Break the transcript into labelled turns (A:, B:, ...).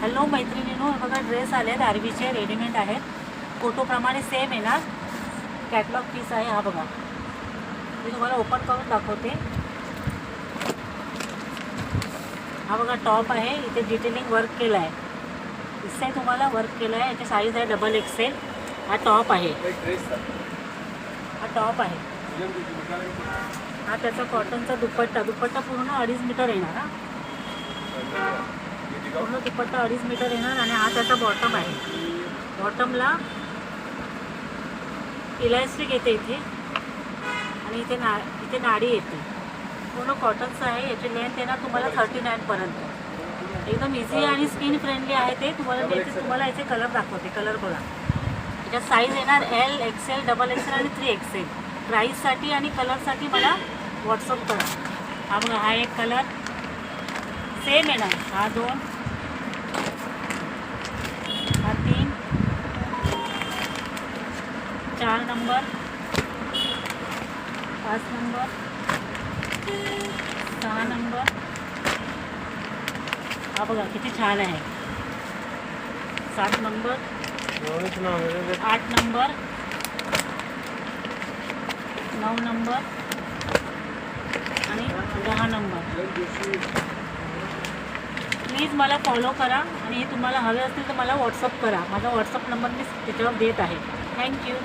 A: Hello मैत्रिणींनो, बघा dress आले आहेत आरवीचे, रेडीमेड आहेत. फोटोप्रमाणे सेम येणार. कॅटलॉग पीस आहे हा बघा. मी तुम्हाला ओपन करून दाखवते. हा बघा टॉप आहे. इथे डिटेलिंग वर्क केलं आहे. इससे तुम्हाला वर्क केलं आहे. याची साईज आहे XXL. हा टॉप आहे. हा टॉप आहे. हा त्याचा कॉटनचा दुपट्टा. दुपट्टा पूर्ण 2.5 मीटर येणार. हा पूर्ण दुपट्टा 2.5 मीटर येणार. आणि हा त्याचा बॉटम आहे. बॉटमला इलास्टिक येते इथे आणि इथे नाडी येते. पूर्ण कॉटनचं आहे. याची लेंथ येणार तुम्हाला 39 पर्यंत. एकदम इझी आणि स्किन फ्रेंडली आहे ते. तुम्हाला याचे कलर दाखवते. कलर बघा. याच्यात साईज येणार L, XL, XXL आणि 3XL. प्राईससाठी आणि कलरसाठी मला व्हॉट्सअप करा. हा बघा, हा एक कलर सेम येणार. हा 2, हा 3, 4 नंबर, 5 नंबर, 6 नंबर. हा बघा किती छान आहे. 7 नंबर, 8 नंबर, 9 नंबर आणि 10 नंबर. प्लीज मला फॉलो करा आणि हे तुम्हाला हवे असतील तर मला व्हॉट्सअप करा. माझा व्हॉट्सअप नंबर मी त्याच्यावर देत आहे. थँक्यू.